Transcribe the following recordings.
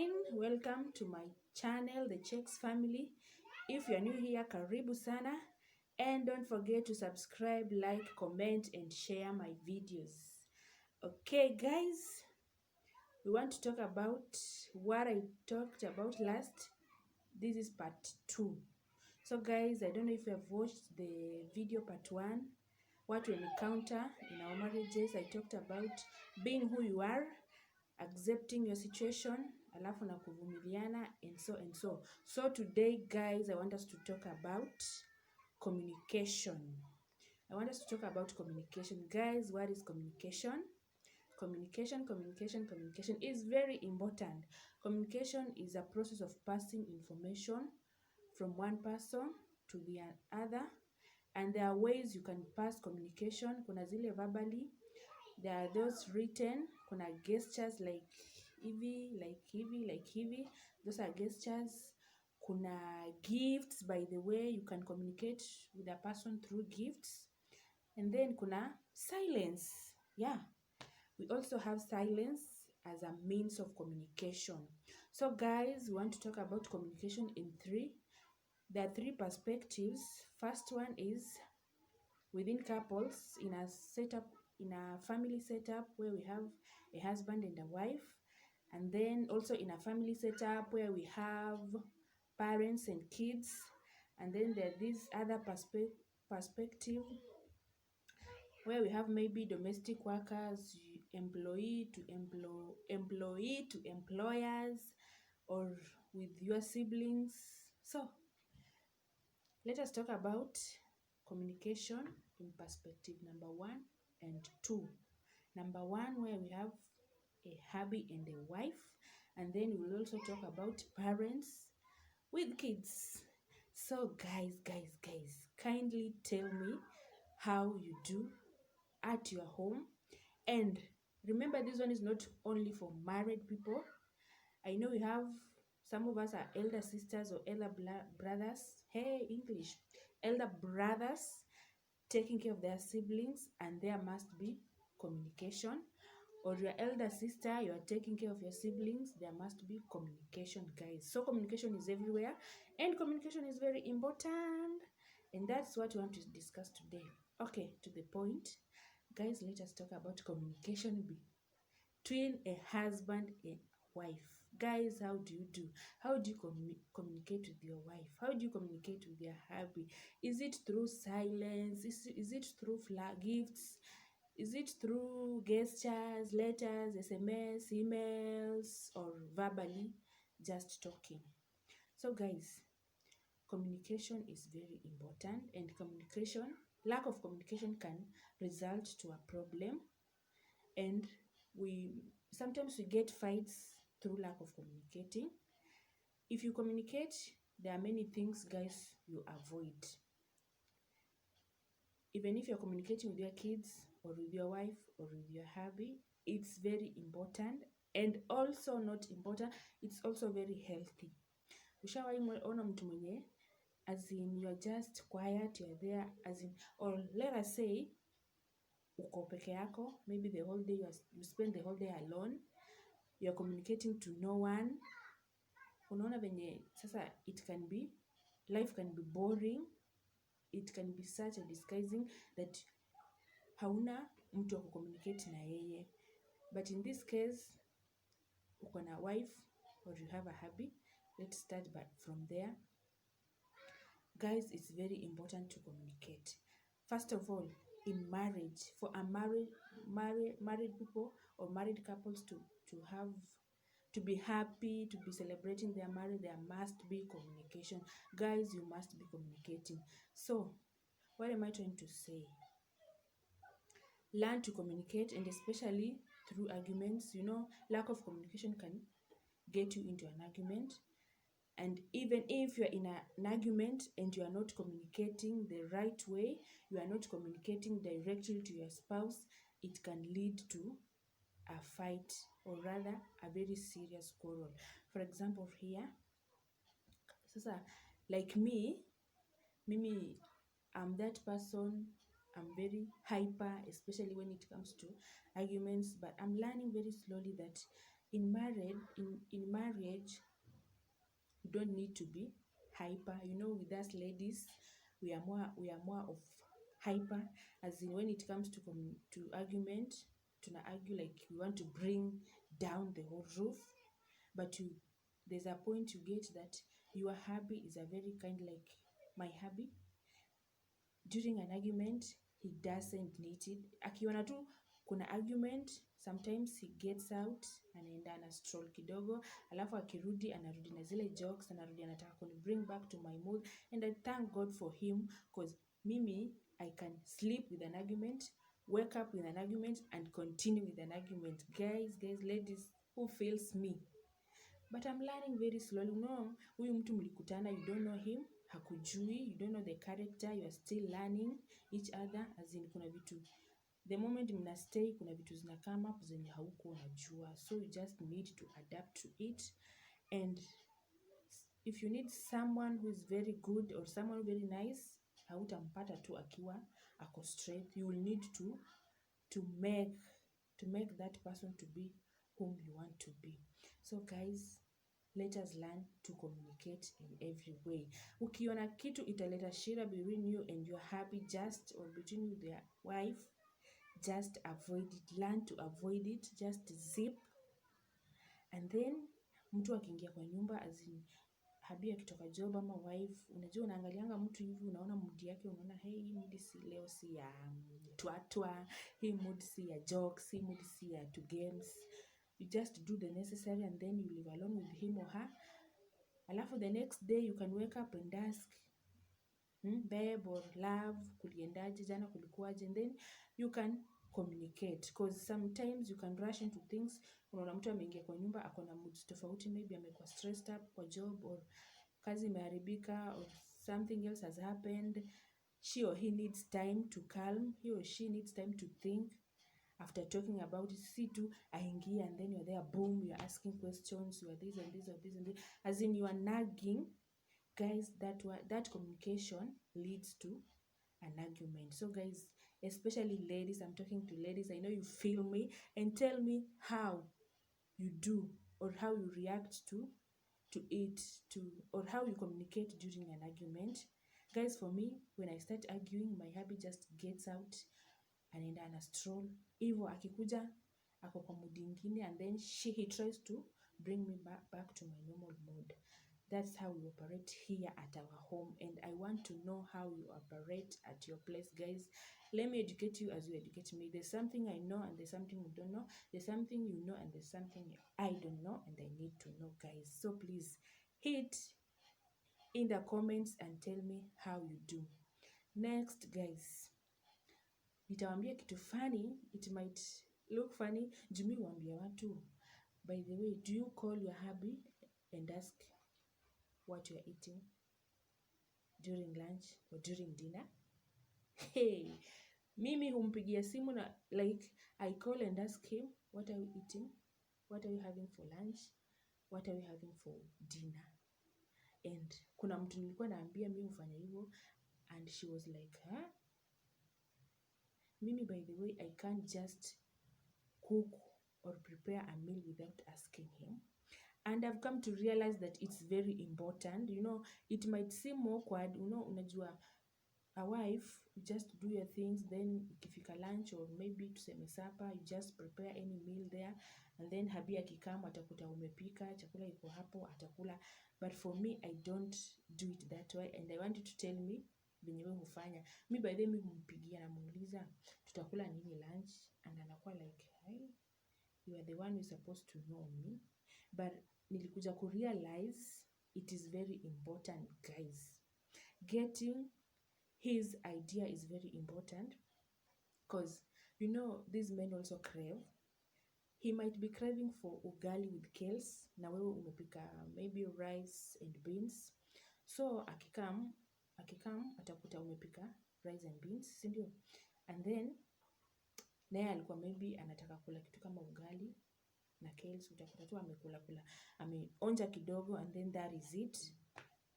fine. Welcome to my channel, Thechecksfamily. If you're new here, karibu sana. And don't forget to subscribe, like, comment, and share my videos. Okay, guys, we want to talk about what I talked about last. This is part 2. So, guys, I don't know if you have watched the video part 1. What we encounter in our marriages. I talked about being who you are, accepting your situation, alafu na kuvumiliana, and so. So today, guys, I want us to talk about communication. I want us to talk about communication. Guys, what is communication? Communication is very important. Communication is a process of passing information from one person to the other, and there are ways you can pass communication. Kuna zile verbally, there are those written, kuna gestures like hivi. Those are gestures. Kuna gifts, by the way, you can communicate with a person through gifts. And then kuna silence. Yeah, we also have silence as a means of communication. So guys, we want to talk about communication in three. There are 3 perspectives. First one is within couples, in a family setup where we have a husband and a wife, and then also in a family setup where we have parents and kids, and then there's this other perspective where we have maybe domestic workers, employee to employers, or with your siblings. So let us talk about communication in perspective number 1 and 2. Number 1, where we have a hubby and a wife, and then we'll also talk about parents with kids. So guys, kindly tell me how you do at your home. And remember, this one is not only for married people. I know we have some of us are elder sisters or elder brothers. Hey, English. Elder brothers taking care of their siblings, and there must be communication. Or your elder sister, you are taking care of your siblings, there must be communication, guys. So communication is everywhere, and communication is very important, and that's what we want to discuss today. Okay, to the point, guys, let us talk about communication between a husband and wife. Guys, how do you communicate with your wife? How do you communicate with your hubby? Is it through silence? Is it through gifts? Is it through gestures, letters, SMS, emails, or verbally just talking? So guys, communication is very important, and lack of communication can result to a problem, and sometimes we get fights through lack of communicating. If you communicate, there are many things, guys, you avoid. Even if you're communicating with your kids or with your wife or with your hubby, it's very important, and also not important, it's also very healthy. Ushawahi ona mtu mwenye, as in you're just quiet, you're there, as in, or let us say uko peke yako, maybe the whole day you spend the whole day alone, you're communicating to no one. Unaona venye sasa life can be boring, it can be such a disguising that hauna mtu wa kucommunicate na yeye. But in this case, uko na wife or you have a hubby. Let's start from there. Guys, it's very important to communicate. First of all, in marriage, for a married people or married couples to be happy, to be celebrating their marriage, there must be communication. Guys, you must be communicating. So, what am I trying to say? Learn to communicate, and especially through arguments. Lack of communication can get you into an argument. And even if you're in an argument and you are not communicating the right way, you are not communicating directly to your spouse, it can lead to a fight, or rather a very serious quarrel. For example, here, sasa, like me, I'm that person. I'm very hyper, especially when it comes to arguments, but I'm learning very slowly that in marriage, stage. You don't need to be hyper. You know, with us ladies, we are more of hyper, as in when it comes to argument, tuna argue like we want to bring down the whole roof. But there's a point you get that your hubby is a very kind, like my hubby. During an argument, he doesn't need it. Akiona tu kuna argument, sometimes he gets out, anaenda ana stroll kidogo, alafu akirudi anarudi na zile jokes, anarudi anataka kuni bring back to my mood. And I thank God for him, because mimi, I can sleep with an argument, wake up with an argument, and continue with an argument. Guys, ladies, who feels me? But I'm learning very slowly. No, huyu mtu mlikutana, you don't know him, hakujui, you don't know the character, you are still learning each other. As in, kuna vitu, the moment mna stay, kuna vitu zina come up zenye hauko unajua. So you just need to adapt to it. And if you need someone who is very good or someone very nice, hautampata tu akiwa ako straight. You will need to make that person to be whom you want to be. So guys, let us learn to communicate in every way. Ukiona kitu italeta shida between you and your hubby, just, or between you their wife, just avoid it. Learn to avoid it. Just zip. And then mtu akiingia kwa nyumba, as in hubby akitoka job ama wife, unajua unaangalianga mtu hivi, unaona mood yake, unaona hey, mood si leo, si ya twatwa, hii mood si ya jokes, hii mood si ya to games. You just do the necessary and then you live alone with him or her. Alafu the next day you can wake up and ask, babe or love, kuliendaje jana, kulikuwaje? And then you can communicate, because sometimes you can rush into things. Unaona mtu ameingia kwa nyumba akona moods tofauti, maybe amekuwa stressed up kwa job, or kazi imeharibika, or something else has happened. She or he needs time to calm. He or she needs time to think. After talking about it, see to aingia, and then you're there, boom, you're asking questions, you are this and this or this and this, as in you are nagging. Guys, that communication leads to an argument. So guys, especially ladies, I'm talking to ladies, I know you feel me, and tell me how you do, or how you react to it, or how you communicate during an argument. Guys, for me, when I start arguing, my hubby just gets out, anaenda ana stroll hivyo, akikuja ako kwa mood nyingine, and then he tries to bring me back to my normal mood. That's how we operate here at our home, and I want to know how you operate at your place. Guys, let me educate you as you educate me. There's something I know and there's something you don't know. There's something you know and there's something I don't know and I need to know, guys. So please hit in the comments and tell me how you do. Next, guys, nitawambia kitu funny. It might look funny. Jumi wambia watu, by the way, do you call your hubby and ask what you are eating during lunch or during dinner? Hey, mimi humpigia simu na like I call and ask him, what are you eating? What are you having for lunch? What are you having for dinner? And kuna mtu nilikuwa naambia mimi hufanya hivyo, and she was like, huh? Mimi, by the way, I can't just cook or prepare a meal without asking him. And I've come to realize that it's very important. You know, it might seem awkward, you know, unajua, a wife, you just do your things, then ikifika lunch or maybe tuseme supper, you just prepare any meal there, and then hubby akikama atakuta umepika, chakula iko hapo, atakula. But for me, I don't do it that way, and I want you to tell me venye wewe hufanya. Mi by the way, mimi humpigia na muuliza tutakula nini lunch, and anakuwa like, hey, you are the one who's supposed to know me. But nilikuja kurealize it is very important, guys. Getting his idea is very important, because you know these men also crave. He might be craving for ugali with kales, na wewe umepika maybe rice and beans. So akikam atakuta umepika rice and beans, si ndio? And then naye alikuwa maybe anataka kula kitu kama ugali na kales, utakuta tu ameonja kidogo, and then that is it.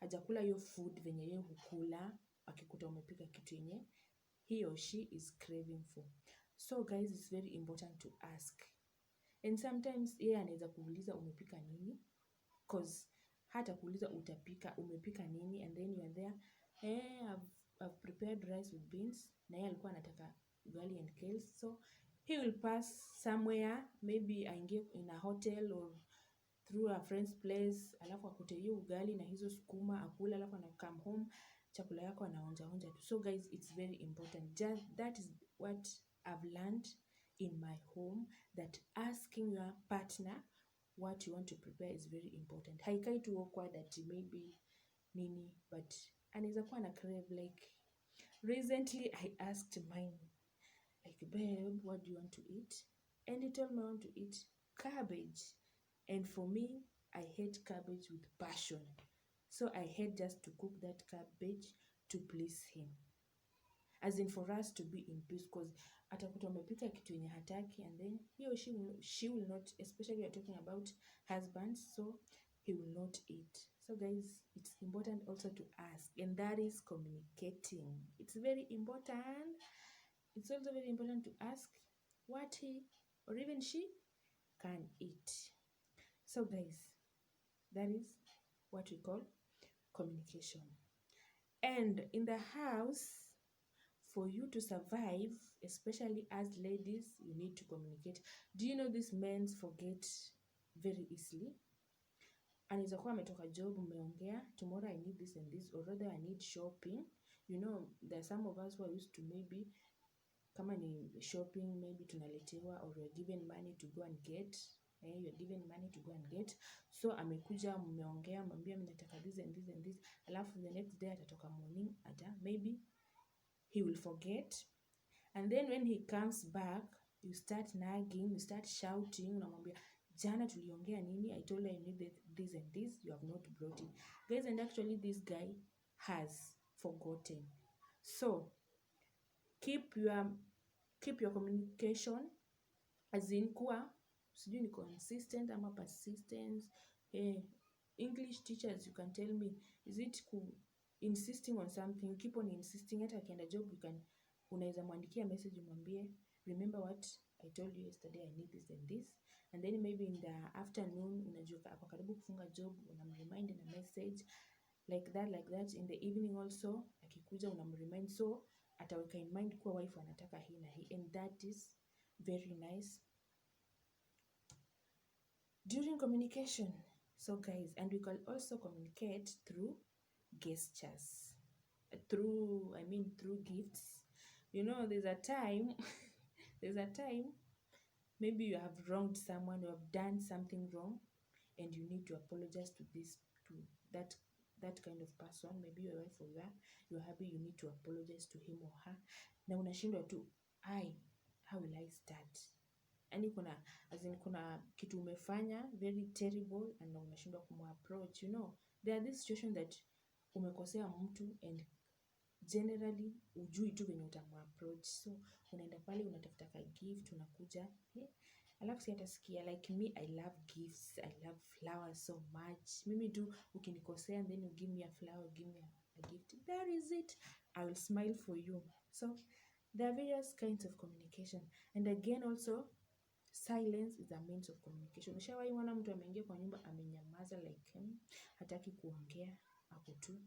Hajakula hiyo food venye yeye hukula akikuta umepika kitu yenye he or she is craving for. So guys, it's very important to ask. And sometimes yeye anaweza kuuliza umepika nini, cause hata kuuliza umepika nini, and then you are there, I've prepared rice with beans, na yeye alikuwa anataka ugali and kales. So he will pass somewhere, maybe aingie in a hotel or through a friend's place, alafu akute hiyo ugali na hizo sukuma akula, alafu ana come home, chakula yako anaonja tu. So guys, it's very important. Just that is what I've learned in my home, that asking your partner what you want to prepare is very important. Haikai tu awkward that maybe nini, but anaweza kuwa na crave. Like recently I asked mine, like, babe, what do you want to eat? And he told me I want to eat cabbage. And for me, I hate cabbage with passion. So I had just to cook that cabbage to please him. As in for us to be in peace, because atakuta umepika kitu yenye hataki, and then he or she will not, especially we are talking about husbands, so he will not eat. So guys, it's important also to ask, and that is communicating. It's very important. It's also very important to ask what he or even she can eat. So guys, that is what we call communication. And in the house, for you to survive, especially as ladies, you need to communicate. Do you know these men forget very easily? Anaweza kuwa ametoka job, umeongea, tomorrow I need this and this, or rather I need shopping. You know, there are some of us who are used to maybe, kama ni shopping, maybe tunaletewa, or you're given money to go and get. You're given money to go and get. So amekuja, mmeongea, mwambia mimi nataka this and this and this. Alafu the next day atatoka morning, maybe he will forget. And then when he comes back, you start nagging, you start shouting, unamwambia, jana tuliongea nini? I told you I need this and this, you have not brought it. Guys, and actually this guy has forgotten. So keep your communication, as in kuwa, sijui ni consistent ama persistence. English teachers, you can tell me, is it insisting on something? You keep on insisting. Hata akienda job, unaweza mwandikia message umwambie, remember what I told you yesterday, I need this and this. And then maybe in the afternoon, unajua hapo karibu kufunga job, unamremind na message like that. In the evening also, akikuja unamremind, so ataweka in mind kuwa wife anataka hii na hii, and that is very nice during communication. So guys, and we can also communicate through gestures, through gifts. You know, there's a time maybe you have wronged someone, you have done something wrong, and you need to apologize to that kind of person. Maybe your wife or your hubby, you need to apologize to him or her. Na unashindwa tu, how will I start? Yani kuna kitu umefanya very terrible, and unashindwa kumapproach. You know, there are this situation that umekosea mtu, and generally ujui tu venye utamapproach. So unaenda pale, unatafuta ka gift, unakuja, alafu si atasikia. Like me, I love gifts, I love flowers so much. Mimi tu ukinikosea and then you give me a flower, give me a gift, that is it, I will smile for you. So there are various kinds of communication. And again also, silence is a means of communication. Ushawahi ona mtu ameingia kwa nyumba amenyamaza, like hataki kuongea, ako tu,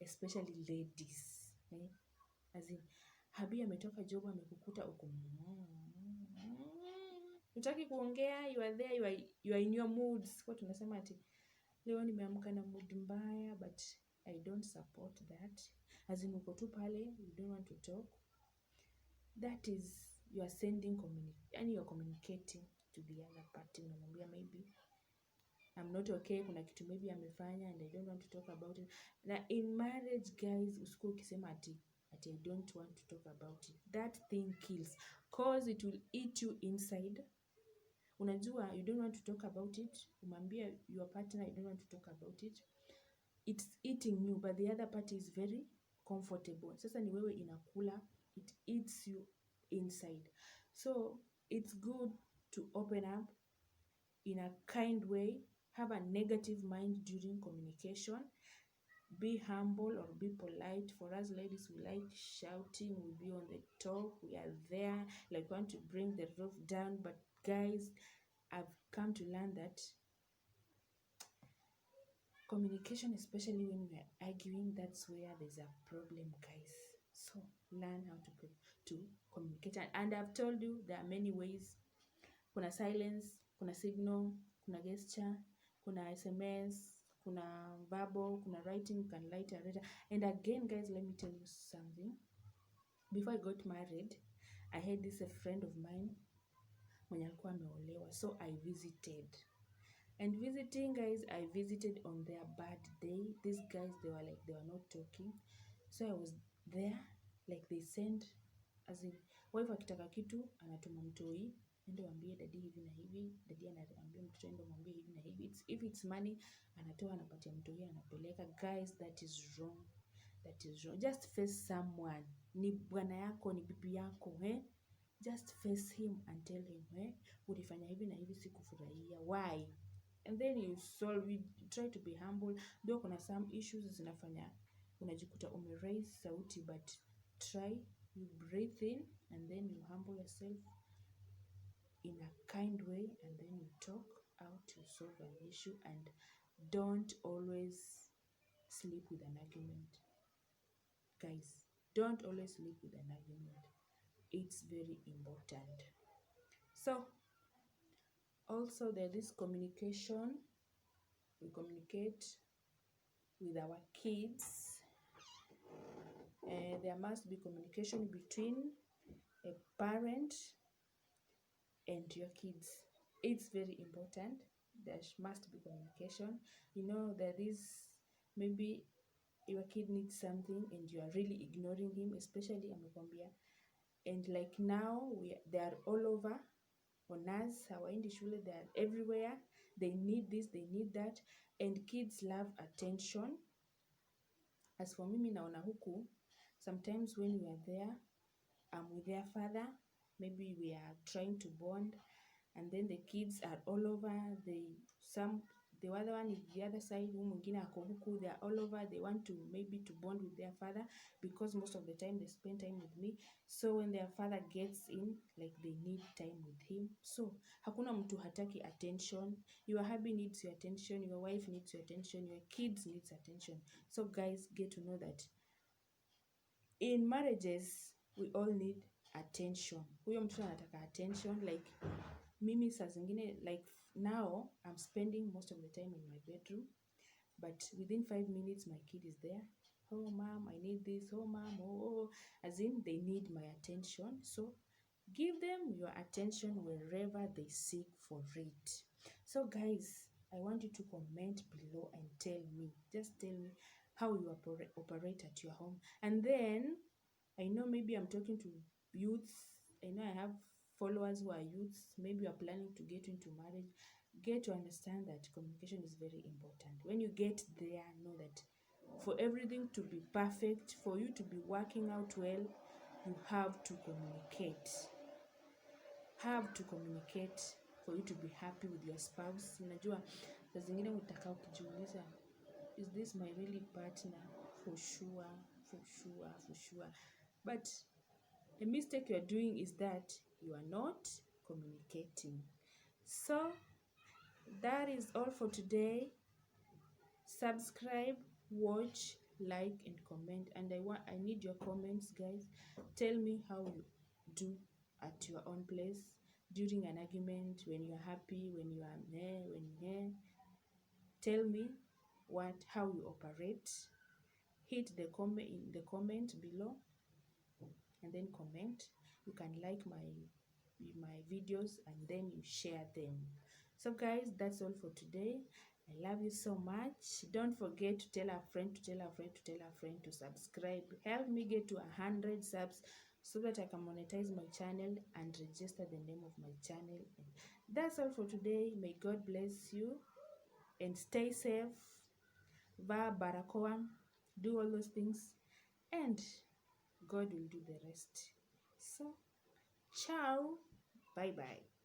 especially ladies, as in habi ametoka job, amekukuta huko, hutaki kuongea, you are there, you are in your moods. Kwa tunasema ati leo nimeamka na mood mbaya, but I don't support that. As in uko tu pale, you don't want to talk. That is, you are sending and you are communicating to the other party. Unamwambia maybe I'm not okay, kuna kitu maybe amefanya and I don't want to talk about it. Na in marriage guys, usiku ukisema ati I don't want to talk about it, that thing kills, cause it will eat you inside. Unajua you don't want to talk about it, umwambia your partner you don't want to talk about it, it's eating you, but the other party is very comfortable. Sasa ni wewe inakula, it eats you inside. So it's good to open up in a kind way, have a negative mind during communication, be humble or be polite. For us ladies, we like shouting, we be on the top, we are there, like want to bring the roof down. But guys, I've come to learn that Communication, especially when we are arguing, that's where there's a problem, guys. So learn how to communicate. And I've told you there are many ways. Kuna silence, kuna signal, kuna gesture, kuna SMS, kuna verbal, kuna writing, you can write a letter. And again, guys, let me tell you something. Before I got married, I had this a friend of mine mwenye alikuwa ameolewa, so I visited. And visiting, guys, I visited on their bad day. These guys, they were not talking. So I was there, like they send, as in, wife akitaka kitu, anatuma mtoi, ende wambie dadi hivi na hivi, dadi anaambia mtoto ende mwambie hivi na hivi. If it's money, anatoa anapatia mtoi, anapeleka. Guys, that is wrong. That is wrong. Just face someone. Ni bwana yako, ni bibi yako, Just face him and tell him, ulifanya hivi na hivi sikufurahia. Why? And then you solve it. Try to be humble. Though kuna some issues zinafanya unajikuta umeraise sauti, but try, you breathe in and then you humble yourself in a kind way, and then you talk out to solve an issue. And don't always sleep with an argument, guys. Don't always sleep with an argument. It's very important. So also there is communication. We communicate with our kids. There must be communication between a parent and your kids. It's very important. There must be communication. There is maybe your kid needs something and you are really ignoring him, especially amekwambia. And like now, they are all over on us, hawaendi shule, they are everywhere. They need this, they need that. And kids love attention. As for mimi naona huku, sometimes when we are there, I'm with their father, maybe we are trying to bond, and then the kids are all over. The other one is the other side, mwingine ako huku, they are all over. They want to maybe to bond with their father, because most of the time they spend time with me. So when their father gets in, like they need time with him. So hakuna mtu hataki attention. Your hubby needs your attention, your wife needs your attention, your kids needs attention. So guys, get to know that in marriages we all need attention. Huyo mtu anataka attention. Like mimi saa zingine, like now I'm spending most of the time in my bedroom, but within 5 minutes my kid is there. Oh mom, I need this. Oh mom, oh. As in, they need my attention. So give them your attention wherever they seek for it. So guys, I want you to comment below and tell me, just tell me how you operate at your home. And then I know maybe I'm talking to youths. I know I have followers who are youths. Maybe you are planning to get into marriage. Get to understand that communication is very important. When you get there, know that for everything to be perfect, for you to be working out well, you have to communicate. Have to communicate for you to be happy with your spouse. Unajua, saa zingine utakaa ukijiuliza, is this my really partner? For sure, for sure, for sure. But the mistake you are doing is that you are not communicating. So that is all for today. Subscribe, watch, like, and comment. And I need your comments, guys. Tell me how you do at your own place during an argument, when you are happy, when you are there, when you're here. Tell me how you operate. Hit the comment in the comment below, and then comment. You can like my videos, and then you share them. So guys, that's all for today. I love you so much. Don't forget to tell a friend, to tell a friend, to tell a friend to subscribe. Help me get to 100 subs so that I can monetize my channel and register the name of my channel. And that's all for today. May God bless you and stay safe. Vaa barakoa, do all those things, and God will do the rest. So ciao, bye bye.